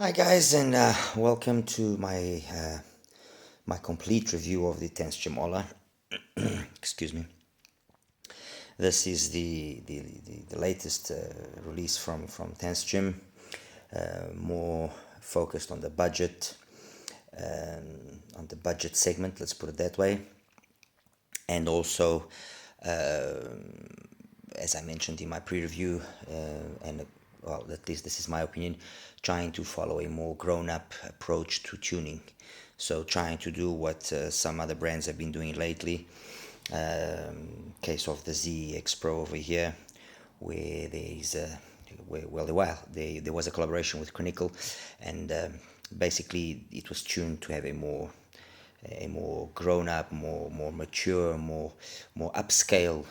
Hi guys, and welcome to my complete review of the TANCHJIM Olá. Excuse me. This is the latest release from TANCHJIM, more focused on the budget, segment. Let's put it that way, and also, as I mentioned in my pre-review, and well, at least this is my opinion, trying to follow a more grown-up approach to tuning. So trying to do what some other brands have been doing lately. Case of the ZX Pro over here, where there was a collaboration with Chronicle, and basically it was tuned to have a more grown-up, more mature, more upscale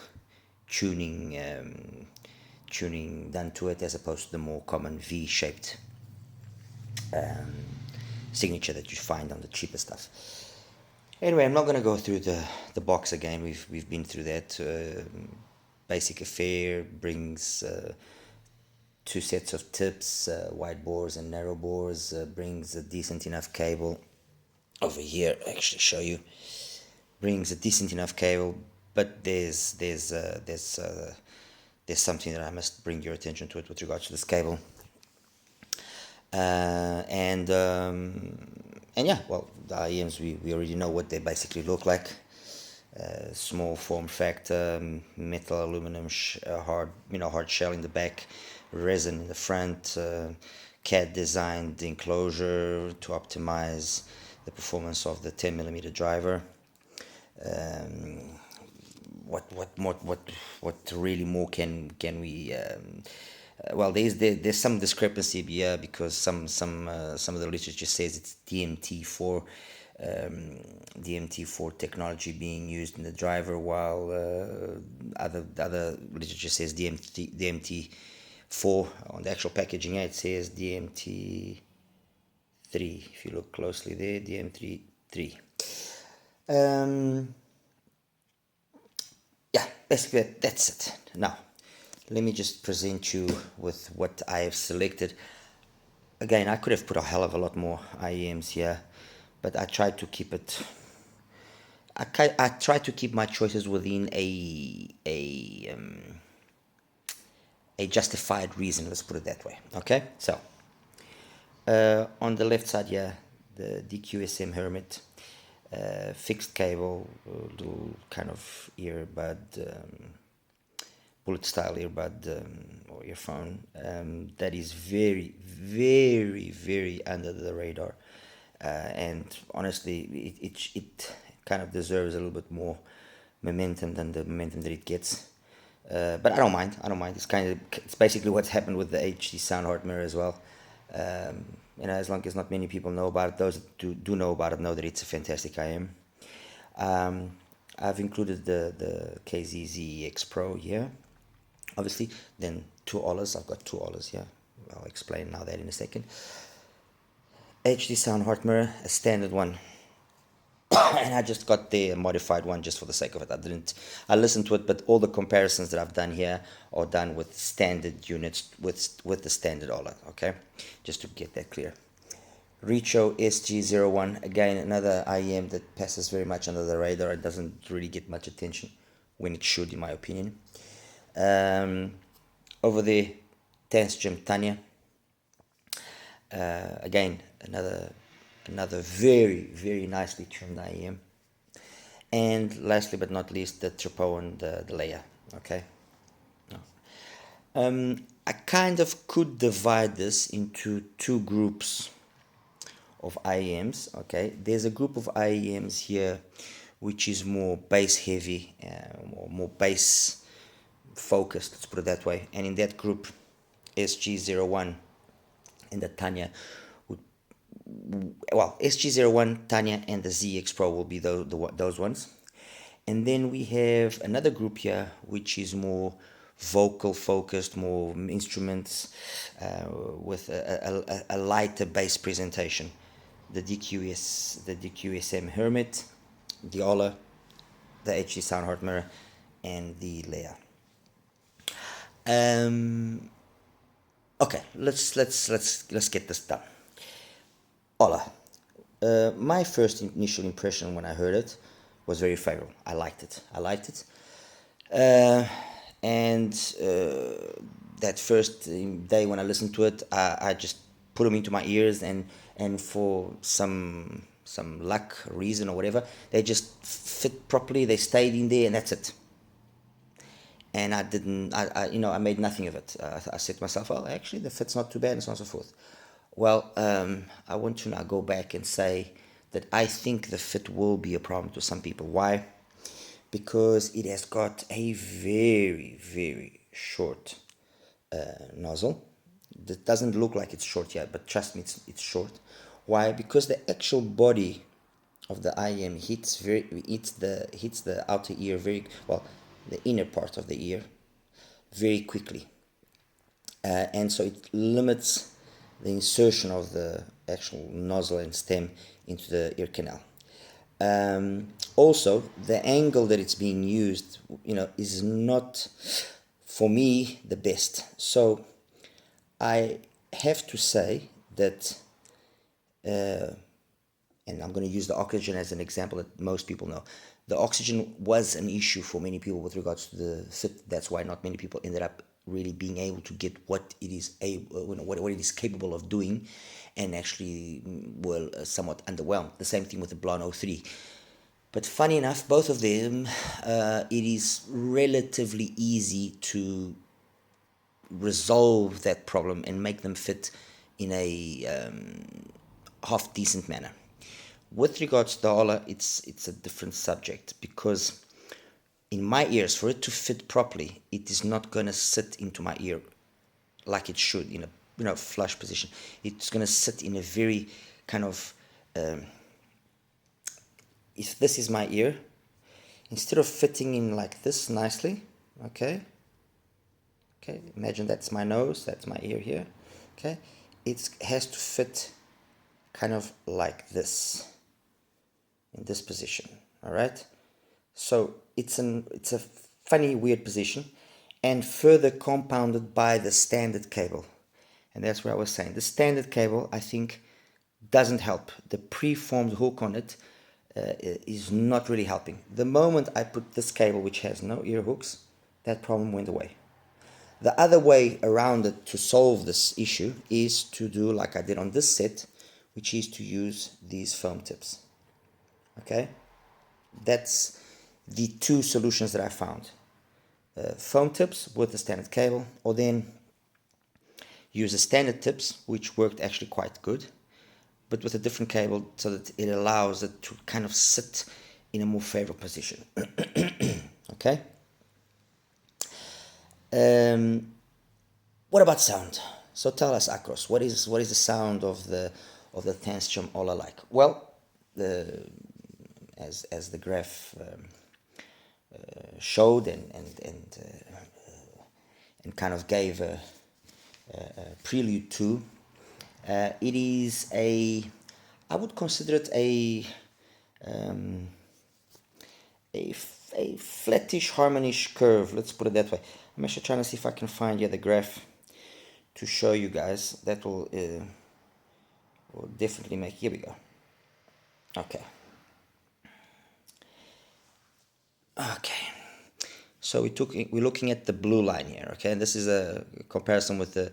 tuning done to it, as opposed to the more common V-shaped signature that you find on the cheaper stuff. Anyway, I'm not going to go through the box again. We've been through that. Basic affair brings two sets of tips, wide bores and narrow bores. Brings a decent enough cable. Over here, I actually show you. Brings a decent enough cable, but there's something that I must bring your attention to it with regards to this cable. And yeah, well, the IEMs, we already know what they basically look like. Small form factor, metal, aluminum, hard shell in the back, resin in the front, CAD designed enclosure to optimize the performance of the 10mm driver. What really more can we? Well, there's some discrepancy here, because some of the literature says it's DMT4 technology being used in the driver, while other literature says DMT4 on the actual packaging. Yeah, it says DMT3. If you look closely there, DMT3. Yeah, basically that's it. Now, let me just present you with what I have selected. Again, I could have put a hell of a lot more IEMs here, but I tried to keep it. I tried to keep my choices within a justified reason. Let's put it that way. Okay, so on the left side here, the DQSM Hermit, fixed cable, little kind of earbud. Bullet style earbud or earphone that is very, very, very under the radar, and honestly, it kind of deserves a little bit more momentum than the momentum that it gets. But I don't mind. It's basically what's happened with the HD Sound HeartMirror as well. As long as not many people know about it, those that do know about it know that it's a fantastic IM. I've included the KZZ-X Pro here, obviously. Then two Olas. I've got two Olas here. I'll explain now that in a second. HD Sound HeartMirror, a standard one. And I just got the modified one just for the sake of it. I listened to it, but all the comparisons that I've done here are done with standard units, with the standard Ola, okay? Just to get that clear. Reecho SG01, again, another IEM that passes very much under the radar. It doesn't really get much attention when it should, in my opinion. Over there, Tanchjim Tanya. Again, another very, very nicely tuned IEM. And lastly but not least, the Tripowin, the Layer. Okay. I kind of could divide this into two groups of IEMs. Okay, there's a group of IEMs here which is more bass heavy, more bass focused, let's put it that way. And in that group, SG01 and the Tanya SG01, Tanya, and the ZX Pro will be those ones. And then we have another group here which is more vocal focused, more instruments, with a lighter bass presentation. The DQSM Hermit, the Ola, the HD Sound HeartMirror, and the Layer. Okay, let's get this done. Ola. My first initial impression when I heard it was very favorable. I liked it. And that first day when I listened to it, I just put them into my ears, and for some luck reason or whatever, they just fit properly. They stayed in there, and that's it. And I didn't, I made nothing of it. I said to myself, well, actually, the fit's not too bad, and so on and so forth. Well, I want to now go back and say that I think the fit will be a problem to some people. Why? Because it has got a very, very short nozzle. That doesn't look like it's short yet, but trust me, it's short. Why? Because the actual body of the IEM hits the outer ear very well, the inner part of the ear very quickly, and so it limits the insertion of the actual nozzle and stem into the ear canal. Also, the angle that it's being used, is not, for me, the best. So I have to say that, and I'm going to use the oxygen as an example that most people know. The oxygen was an issue for many people with regards to the fit. That's why not many people ended up really being able to get what it is what it is capable of doing, and actually were somewhat underwhelmed. The same thing with the Blon 03. But funny enough, both of them, it is relatively easy to resolve that problem and make them fit in a half decent manner. With regards to the Ola, it's a different subject, because in my ears, for it to fit properly, it is not going to sit into my ear like it should in a flush position. It's going to sit in a very kind of, if this is my ear, instead of fitting in like this nicely, okay, imagine that's my nose, that's my ear here, okay, it has to fit kind of like this, in this position, all right? So it's a funny, weird position, and further compounded by the standard cable. And that's what I was saying. The standard cable, I think, doesn't help. The preformed hook on it is not really helping. The moment I put this cable, which has no ear hooks, that problem went away. The other way around it to solve this issue is to do like I did on this set, which is to use these foam tips. Okay? That's the two solutions that I found. Foam tips with the standard cable, or then use the standard tips, which worked actually quite good, but with a different cable so that it allows it to kind of sit in a more favorable position. Okay? What about sound? So tell us, Akros, what is the sound of the TANCHJIM Olá like? Well, as the graph showed and kind of gave a prelude to, it is I would consider it a flattish, harmonish curve. Let's put it that way. I'm actually trying to see if I can find the graph to show you guys. That will definitely make. Here we go. Okay. So we're looking at the blue line here. Okay, and this is a comparison with the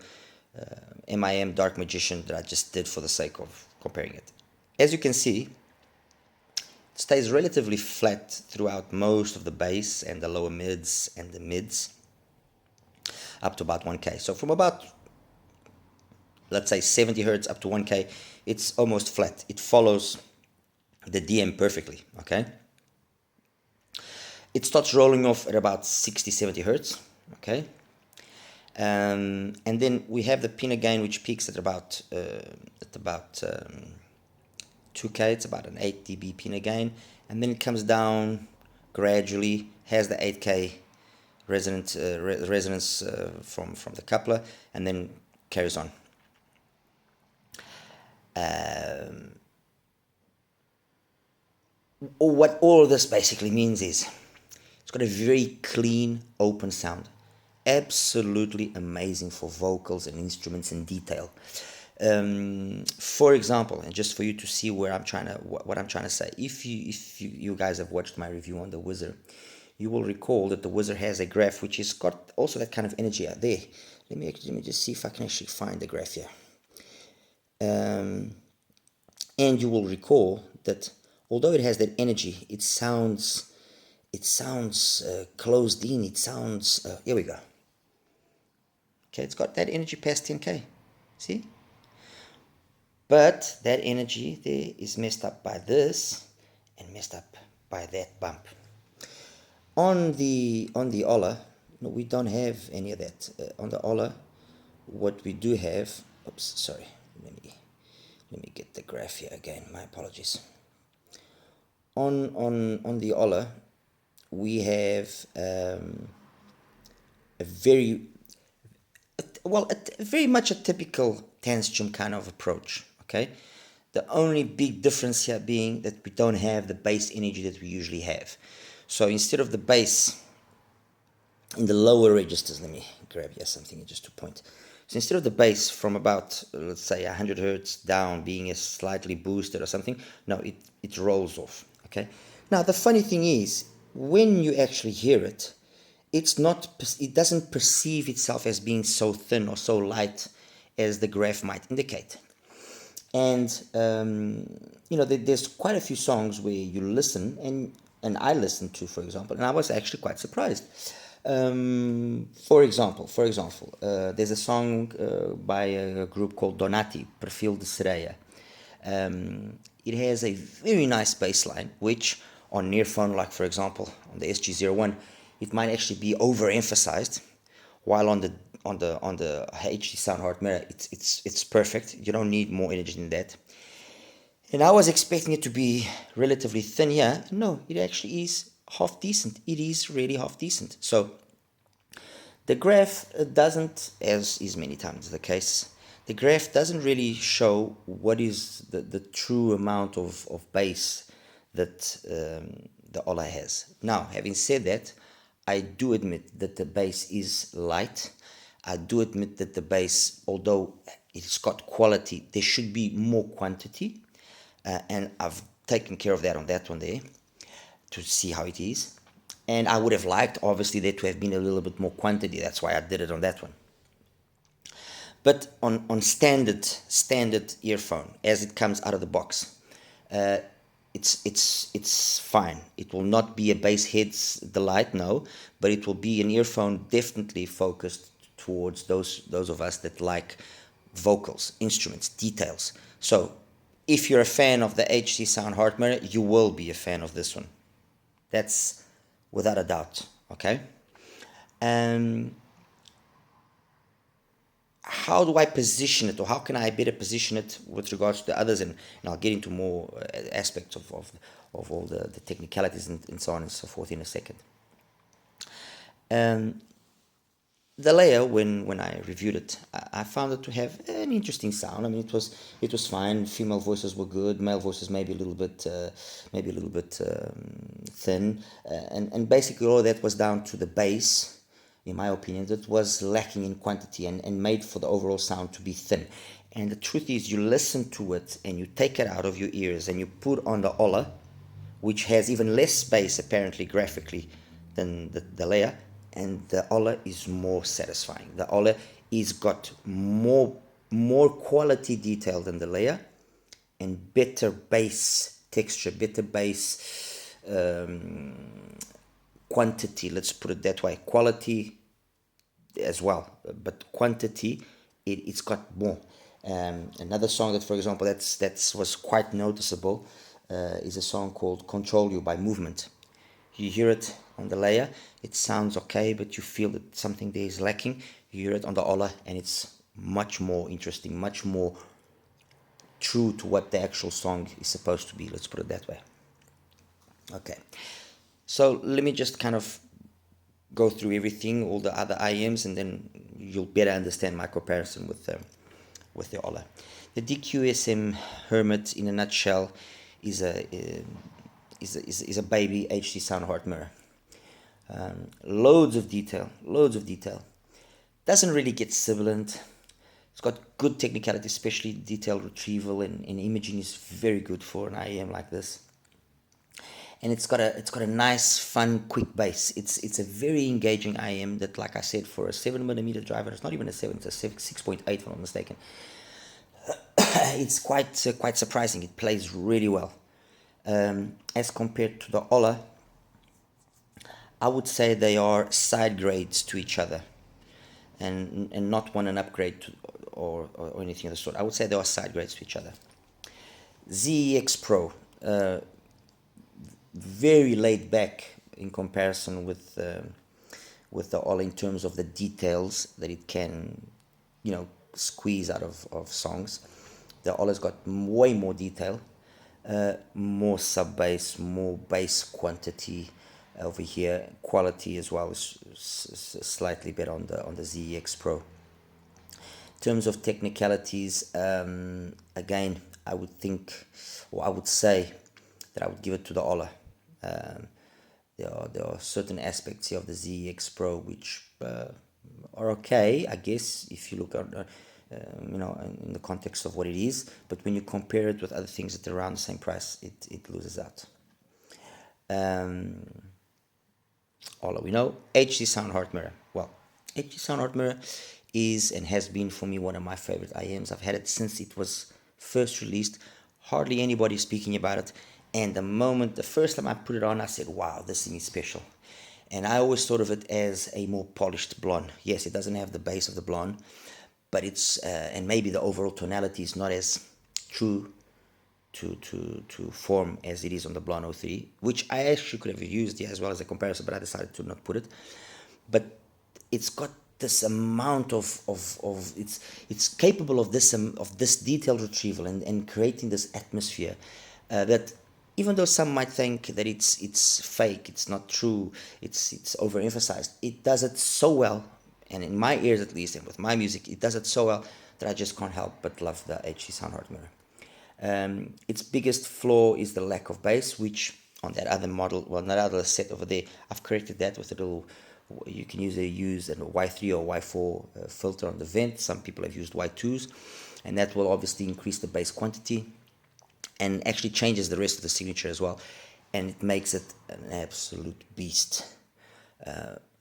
MIM Dark Magician that I just did for the sake of comparing it. As you can see, it stays relatively flat throughout most of the bass and the lower mids and the mids, up to about 1K. So from about, let's say, 70 hertz up to 1K, it's almost flat. It follows the DM perfectly, okay? It starts rolling off at about 60, 70 hertz, okay? And then we have the pinna gain, which peaks at about 2K. It's about an 8 dB pinna gain, and then it comes down gradually, has the 8K resonance from the coupler, and then carries on. What all of this basically means is it's got a very clean, open sound. Absolutely amazing for vocals and instruments and detail. For example, and just for you to see where what I'm trying to say, if you guys have watched my review on the Wizard, you will recall that the Wizard has a graph which has got also that kind of energy out there. Let me just see if I can actually find the graph here. And you will recall that although it has that energy, it sounds closed in. It sounds here we go. Okay, it's got that energy past 10k. See? But that energy there is messed up by this and messed up by that bump. On the Ola, no, we don't have any of that. On the Ola, what we do have, oops, sorry, let me get the graph here again. My apologies. On the Ola, we have a very much a typical TANCHJIM kind of approach. Okay, the only big difference here being that we don't have the bass energy that we usually have. So instead of the bass in the lower registers, let me grab here something just to point. So instead of the bass from about, let's say, 100 hertz down being a slightly boosted or something, no, it rolls off. Okay. Now the funny thing is, when you actually hear it, it doesn't perceive itself as being so thin or so light as the graph might indicate. And there's quite a few songs where you listen, and I listened to, for example, and I was actually quite surprised. For example, there's a song by a group called Donati, Perfil de Sereia. It has a very nice bass line, which on an earphone, like for example on the SG-01, it might actually be overemphasized, while on the HD Sound HeartMirror, it's perfect. You don't need more energy than that. And I was expecting it to be relatively thin here. No, it actually is half decent. It is really half decent. So the graph doesn't, as is many times the case, the graph doesn't really show what is the true amount of bass that the Ola has. Now, having said that, I do admit that the bass is light. I do admit that the bass, although it's got quality, there should be more quantity. And I've taken care of that on that one there to see how it is. And I would have liked, obviously, there to have been a little bit more quantity. That's why I did it on that one. But on standard earphone, as it comes out of the box, it's fine. It will not be a bass head's delight, no, but it will be an earphone definitely focused towards those of us that like vocals, instruments, details. So if you're a fan of the HD Sound HeartMirror, you will be a fan of this one. That's without a doubt, okay? How do I position it, or how can I better position it with regards to the others? And I'll get into more aspects of all the technicalities and so on and so forth in a second. The Layer, when I reviewed it, I found it to have an interesting sound. I mean, it was fine. Female voices were good. Male voices maybe a little bit thin, and basically all of that was down to the bass, in my opinion, that was lacking in quantity and made for the overall sound to be thin. And the truth is, you listen to it and you take it out of your ears and you put on the Ola, which has even less bass apparently graphically than the Layer, and the Ola is more satisfying. The Ola is got more quality detail than the Layer, and better bass texture, better bass quantity, let's put it that way. Quality as well, but quantity, it's got more. Another song that, for example, that was quite noticeable is a song called Control You by Movement. You hear it on the Layer, it sounds okay, but you feel that something there is lacking. You hear it on the Ola, and it's much more interesting, much more true to what the actual song is supposed to be, let's put it that way. Okay, so let me just kind of go through everything, all the other IEMs, and then you'll better understand my comparison with the Ola. The DQSM Hermit, in a nutshell, is a baby HD Sound HeartMirror. Loads of detail. Doesn't really get sibilant. It's got good technicality, especially detailed retrieval and imaging is very good for an IEM like this. And it's got a nice, fun, quick bass. It's a very engaging IEM that, like I said, for a 7mm driver, it's not even a 7, it's a 6.8 if I'm not mistaken. It's quite surprising. It plays really well. As compared to the Ola, I would say they are side grades to each other, and not one an upgrade to, or anything of the sort. I would say they are side grades to each other. ZEX Pro, very laid back in comparison with the Ola in terms of the details that it can, squeeze out of songs. The Ola's got way more detail, more sub bass, more bass quantity over here. Quality as well is slightly better on the ZEX Pro. In terms of technicalities, again, I would say that I would give it to the Ola. There are certain aspects here of the ZEX Pro which are okay, I guess, if you look at in the context of what it is. But when you compare it with other things that are around the same price, it loses out. All we know, HD Sound HeartMirror. Well, HD Sound HeartMirror is and has been for me one of my favorite IEMs. I've had it since it was first released. Hardly anybody speaking about it. And the first time I put it on, I said, wow, this thing is special. And I always thought of it as a more polished blonde. Yes, it doesn't have the bass of the blonde, but it's, and maybe the overall tonality is not as true to form as it is on the Blonde 03, which I actually could have used here as well as a comparison, but I decided to not put it. But it's got this amount of it's capable of this detailed retrieval and creating this atmosphere that even though some might think that it's fake, it's not true, it's overemphasized, it does it so well, and in my ears at least, and with my music, it does it so well that I just can't help but love the HD Sound HeartMirror. Its biggest flaw is the lack of bass, which on that other model, well, that other set over there, I've corrected that with a little. You can use a Y3 or Y4 filter on the vent. Some people have used Y2s, and that will obviously increase the bass quantity and actually changes the rest of the signature as well, and it makes it an absolute beast.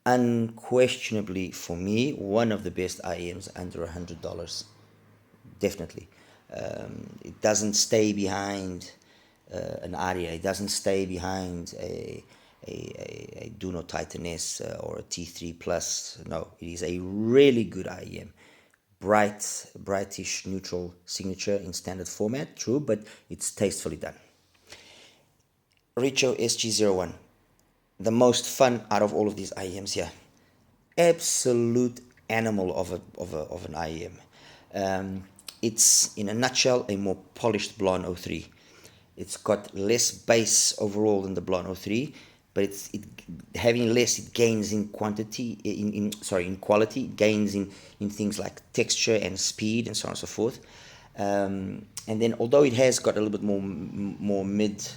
Unquestionably, for me, one of the best IEMs under $100, definitely. It doesn't stay behind an Aria, it doesn't stay behind a Duno Titan S or a T3 Plus. No, it is a really good IEM. Brightish neutral signature in standard format, true, but it's tastefully done. Reecho SG01, the most fun out of all of these IEMs here. Absolute animal of an IEM. It's, in a nutshell, a more polished Blonde 03. It's got less bass overall than the Blonde 03, but having less, it gains in quantity, in quality, it gains in things like texture and speed and so on and so forth. And then, although it has got a little bit more mid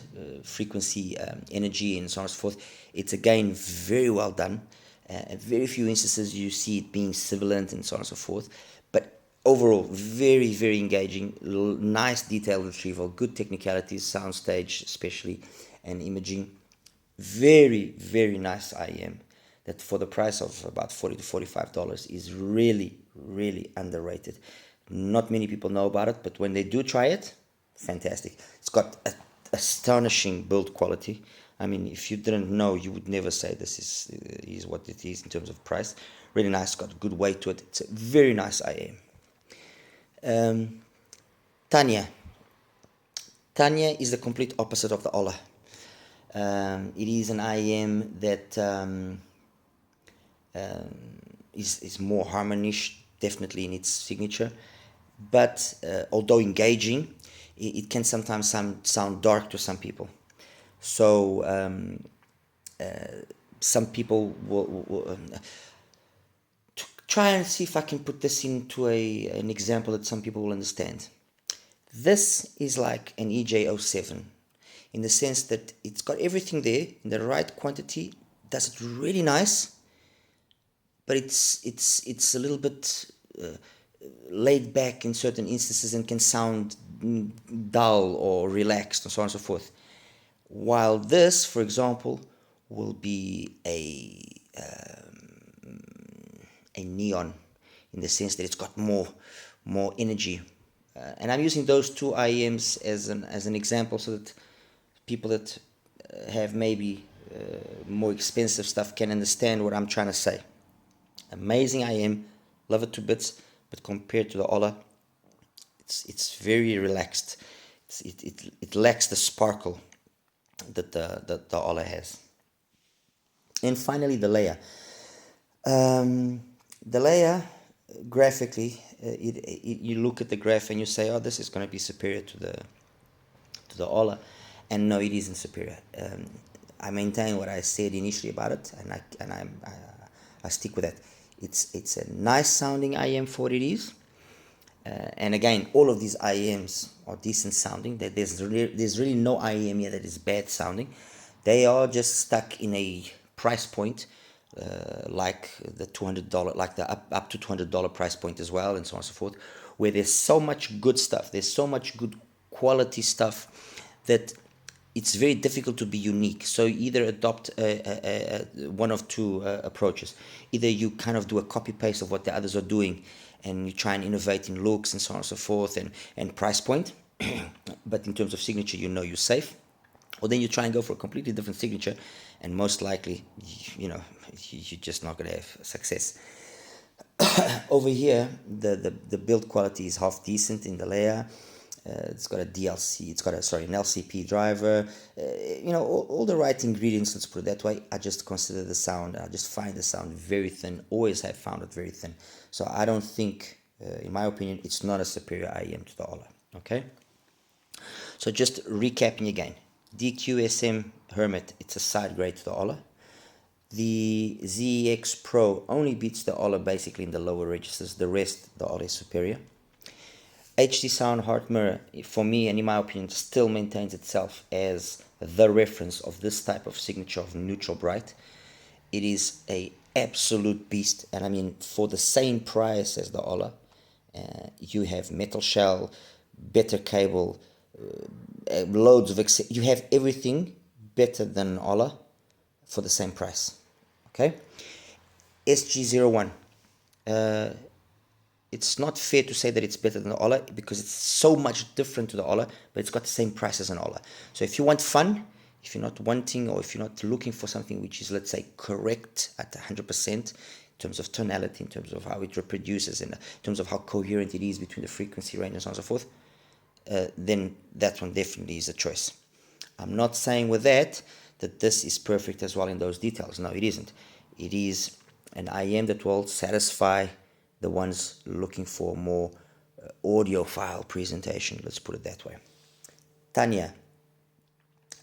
frequency energy and so on and so forth, it's again very well done. At very few instances you see it being sibilant and so on and so forth, but overall very, very engaging, nice detailed retrieval, good technicalities, soundstage especially, and imaging. Very, very nice IEM that for the price of about $40 to $45 is really, really underrated. Not many people know about it, but when they do try it, fantastic. It's got astonishing build quality. I mean, if you didn't know, you would never say this is what it is in terms of price. Really nice, got a good weight to it. It's a very nice IEM. Tanya. Tanya is the complete opposite of the Ola. It is an IEM that is more harmonish, definitely in its signature, but although engaging, it can sometimes sound dark to some people. So some people will try and see if I can put this into an example that some people will understand. This is like an EJ07 in the sense that it's got everything there in the right quantity, does it really nice, but it's a little bit laid back in certain instances and can sound dull or relaxed and so on and so forth. While this, for example, will be a neon in the sense that it's got more energy. And I'm using those two IEMs as an example so that people that have maybe more expensive stuff can understand what I'm trying to say. Amazing IEM, love it to bits, but compared to the Ola, it's very relaxed. It lacks the sparkle that the Ola has. And finally, the Layer. The Layer, graphically, you look at the graph and you say, oh, this is going to be superior to the Ola, and no, it isn't superior. I maintain what I said initially about it, and I stick with that. It's a nice sounding IEM for what it is. And again, all of these IEMs are decent sounding. There's really no IEM here that is bad sounding. They are just stuck in a price point, like the $200, like the up to $200 price point as well, and so on and so forth, where there's so much good stuff. There's so much good quality stuff that it's very difficult to be unique. So either adopt one of two approaches. Either you kind of do a copy paste of what the others are doing, and you try and innovate in looks and so on and so forth, and price point, but in terms of signature, you know you're safe. Or then you try and go for a completely different signature, and most likely, you're just not going to have success. Over here, the build quality is half decent in the Layer. It's got a DLC, an LCP driver, all the right ingredients, let's put it that way. I just consider the sound, I just find the sound very thin, always have found it very thin. So I don't think, in my opinion, it's not a superior IEM to the Ola, okay? So just recapping again, DQSM Hermit, it's a side grade to the Ola. The ZX Pro only beats the Ola basically in the lower registers, the rest, the Ola is superior. HD Sound HeartMirror, for me and in my opinion, still maintains itself as the reference of this type of signature of neutral bright. It is a absolute beast, and I mean, for the same price as the Ola, you have metal shell, better cable, loads of you have everything better than Ola for the same price. Okay, SG01. It's not fair to say that it's better than the Ola because it's so much different to the Ola, but it's got the same price as an Ola. So if you want fun, if you're not wanting, or if you're not looking for something which is, let's say, correct at 100% in terms of tonality, in terms of how it reproduces, and in terms of how coherent it is between the frequency range and so on and so forth, then that one definitely is a choice. I'm not saying with that this is perfect as well in those details. No, it isn't. It is an IEM that will satisfy the ones looking for more audiophile presentation, let's put it that way. Tanya,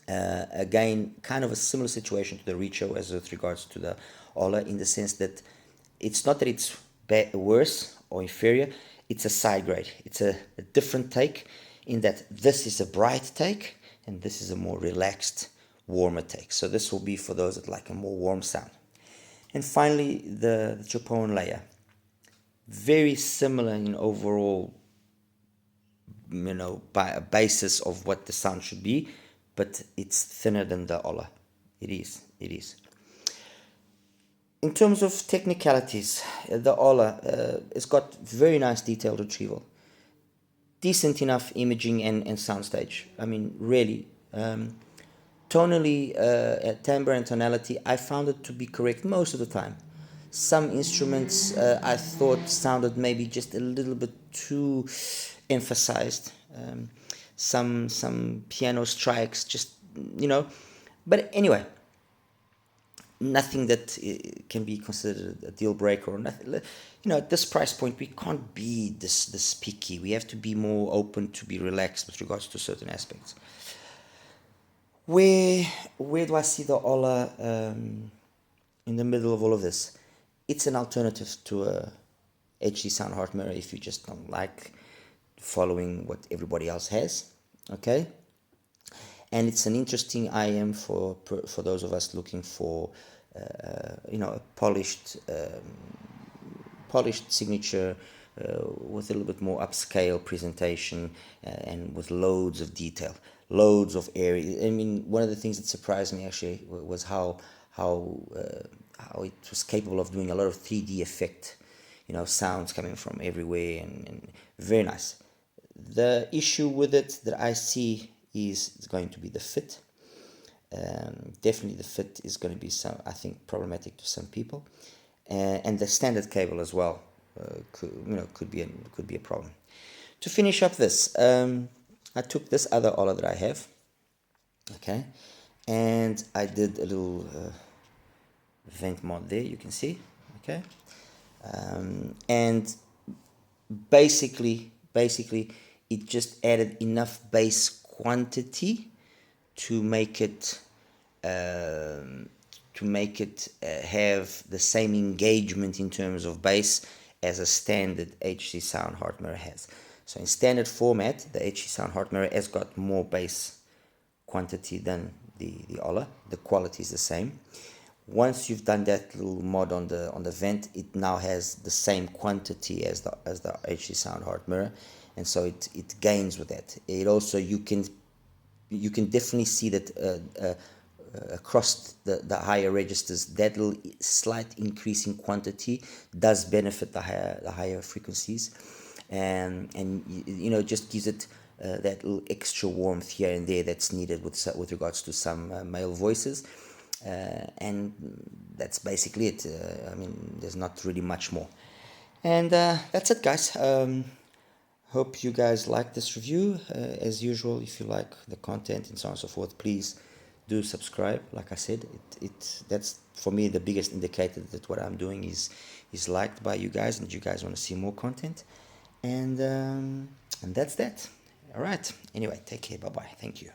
again, kind of a similar situation to the Reecho as with regards to the Ola, in the sense that it's not that it's worse or inferior, it's a side grade. It's a different take, in that this is a bright take and this is a more relaxed, warmer take. So this will be for those that like a more warm sound. And finally, the Tripowin Layer. Very similar in overall, by a basis of what the sound should be, but it's thinner than the Ola. It is. In terms of technicalities, the Ola has got very nice detailed retrieval, decent enough imaging and soundstage. I mean, really. Tonally, timbre and tonality, I found it to be correct most of the time. Some instruments I thought sounded maybe just a little bit too emphasized. Some piano strikes, just, But anyway, nothing that can be considered a deal breaker or nothing. At this price point, we can't be this picky. We have to be more open, to be relaxed with regards to certain aspects. Where do I see the Ola in the middle of all of this? It's an alternative to a HD Sound HeartMirror if you just don't like following what everybody else has, okay? And it's an interesting IEM for those of us looking for, a polished signature with a little bit more upscale presentation and with loads of detail, loads of area. I mean, one of the things that surprised me actually was how it was capable of doing a lot of 3D effect, sounds coming from everywhere, and very nice. The issue with it that I see is it's going to be the fit. Definitely the fit is going to be I think problematic to some people, and the standard cable as well could be a problem. To finish up this, I took this other Ola that I have, okay, and I did a little vent mod there, you can see, okay, and basically it just added enough bass quantity to make it have the same engagement in terms of bass as a standard HC Sound HeartMirror has. So in standard format, the HC Sound HeartMirror has got more bass quantity than the Ola. The quality is the same. Once you've done that little mod on the vent, it now has the same quantity as the HC Sound HeartMirror, and so it gains with that. It also, you can definitely see that across the higher registers, that little slight increase in quantity does benefit the higher frequencies, and just gives it that little extra warmth here and there that's needed with regards to some male voices. And that's basically it. I mean, there's not really much more. And that's it, guys. Hope you guys like this review. As usual, if you like the content and so on and so forth, please do subscribe. Like I said, that's for me the biggest indicator that what I'm doing is liked by you guys, and you guys want to see more content. And that's that. All right. Anyway, take care. Bye bye. Thank you.